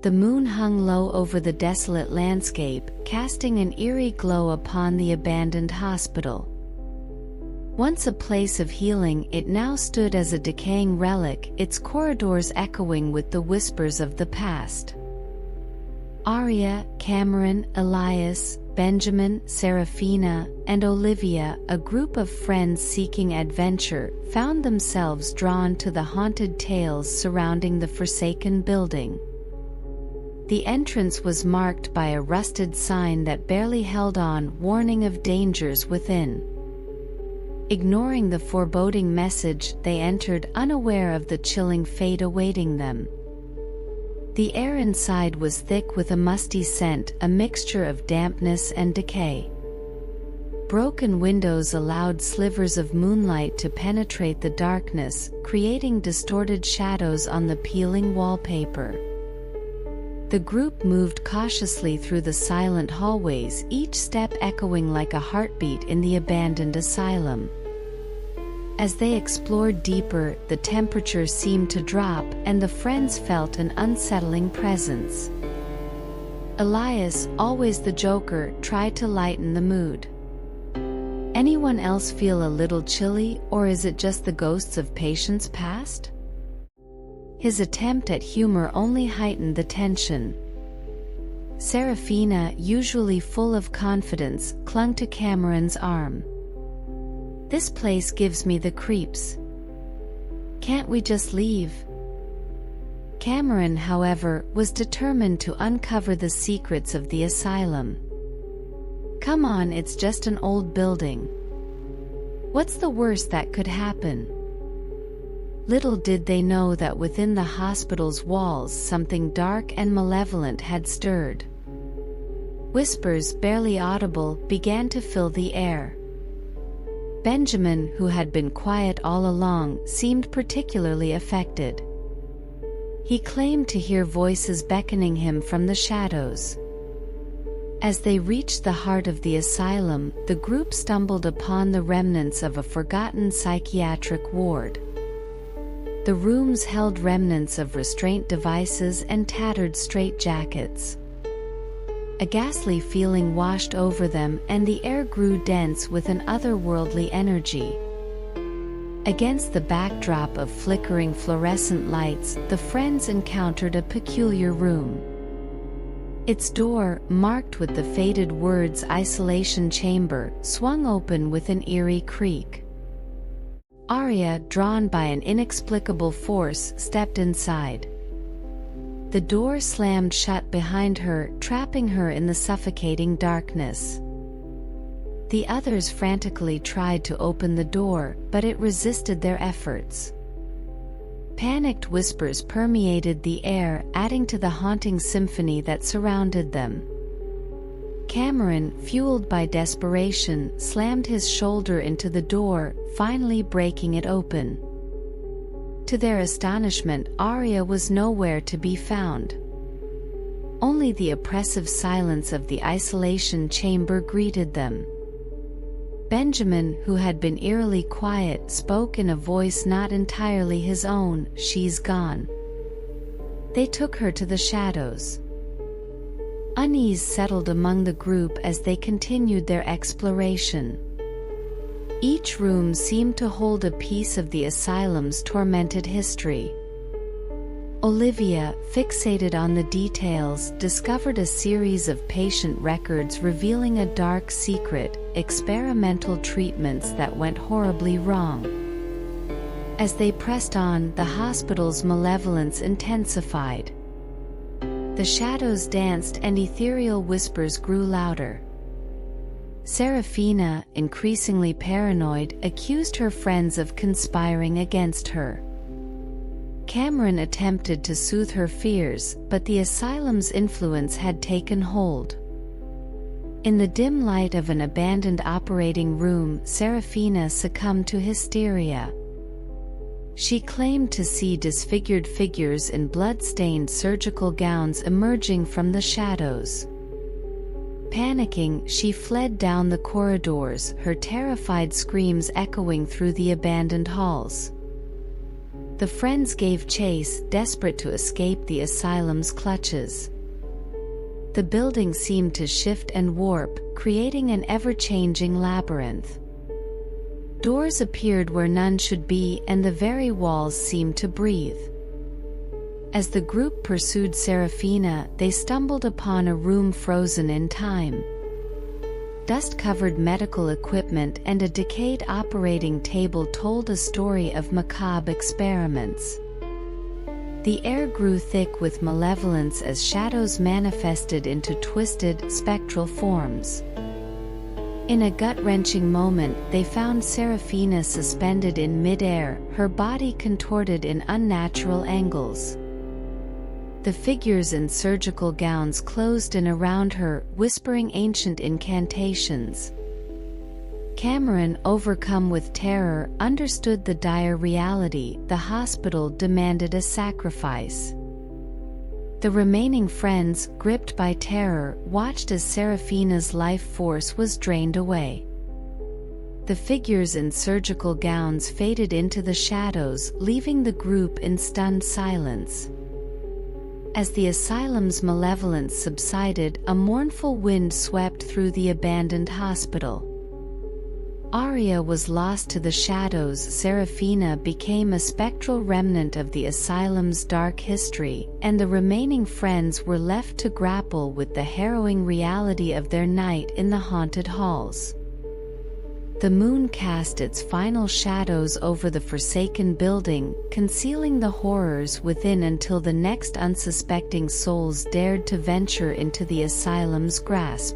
The moon hung low over the desolate landscape, casting an eerie glow upon the abandoned hospital. Once a place of healing, it now stood as a decaying relic, its corridors echoing with the whispers of the past. Arya, Cameron, Elias, Benjamin, Serafina, and Olivia, a group of friends seeking adventure, found themselves drawn to the haunted tales surrounding the forsaken building. The entrance was marked by a rusted sign that barely held on, warning of dangers within. Ignoring the foreboding message, they entered, unaware of the chilling fate awaiting them. The air inside was thick with a musty scent, a mixture of dampness and decay. Broken windows allowed slivers of moonlight to penetrate the darkness, creating distorted shadows on the peeling wallpaper. The group moved cautiously through the silent hallways, each step echoing like a heartbeat in the abandoned asylum. As they explored deeper, the temperature seemed to drop, and the friends felt an unsettling presence. Elias, always the joker, tried to lighten the mood. Anyone else feel a little chilly, or is it just the ghosts of patients past? His attempt at humor only heightened the tension. Serafina, usually full of confidence, clung to Cameron's arm. "This place gives me the creeps. Can't we just leave?" Cameron, however, was determined to uncover the secrets of the asylum. "Come on, it's just an old building. What's the worst that could happen?" Little did they know that within the hospital's walls something dark and malevolent had stirred. Whispers, barely audible, began to fill the air. Benjamin, who had been quiet all along, seemed particularly affected. He claimed to hear voices beckoning him from the shadows. As they reached the heart of the asylum, the group stumbled upon the remnants of a forgotten psychiatric ward. The rooms held remnants of restraint devices and tattered straitjackets. A ghastly feeling washed over them, and the air grew dense with an otherworldly energy. Against the backdrop of flickering fluorescent lights, the friends encountered a peculiar room. Its door, marked with the faded words "Isolation Chamber," swung open with an eerie creak. Arya, drawn by an inexplicable force, stepped inside. The door slammed shut behind her, trapping her in the suffocating darkness. The others frantically tried to open the door, but it resisted their efforts. Panicked whispers permeated the air, adding to the haunting symphony that surrounded them. Cameron, fueled by desperation, slammed his shoulder into the door, finally breaking it open. To their astonishment, Arya was nowhere to be found. Only the oppressive silence of the isolation chamber greeted them. Benjamin, who had been eerily quiet, spoke in a voice not entirely his own, "She's gone." They took her to the shadows. Unease settled among the group as they continued their exploration. Each room seemed to hold a piece of the asylum's tormented history. Olivia, fixated on the details, discovered a series of patient records revealing a dark secret: experimental treatments that went horribly wrong. As they pressed on, the hospital's malevolence intensified. The shadows danced and ethereal whispers grew louder. Serafina, increasingly paranoid, accused her friends of conspiring against her. Cameron attempted to soothe her fears, but the asylum's influence had taken hold. In the dim light of an abandoned operating room, Serafina succumbed to hysteria. She claimed to see disfigured figures in blood-stained surgical gowns emerging from the shadows. Panicking, she fled down the corridors, her terrified screams echoing through the abandoned halls. The friends gave chase, desperate to escape the asylum's clutches. The building seemed to shift and warp, creating an ever-changing labyrinth. Doors appeared where none should be, and the very walls seemed to breathe. As the group pursued Serafina, they stumbled upon a room frozen in time. Dust-covered medical equipment and a decayed operating table told a story of macabre experiments. The air grew thick with malevolence as shadows manifested into twisted, spectral forms. In a gut-wrenching moment, they found Serafina suspended in mid-air, her body contorted in unnatural angles. The figures in surgical gowns closed in around her, whispering ancient incantations. Cameron, overcome with terror, understood the dire reality. The hospital demanded a sacrifice. The remaining friends, gripped by terror, watched as Serafina's life force was drained away. The figures in surgical gowns faded into the shadows, leaving the group in stunned silence. As the asylum's malevolence subsided, a mournful wind swept through the abandoned hospital. Arya was lost to the shadows. Serafina became a spectral remnant of the asylum's dark history, and the remaining friends were left to grapple with the harrowing reality of their night in the haunted halls. The moon cast its final shadows over the forsaken building, concealing the horrors within until the next unsuspecting souls dared to venture into the asylum's grasp.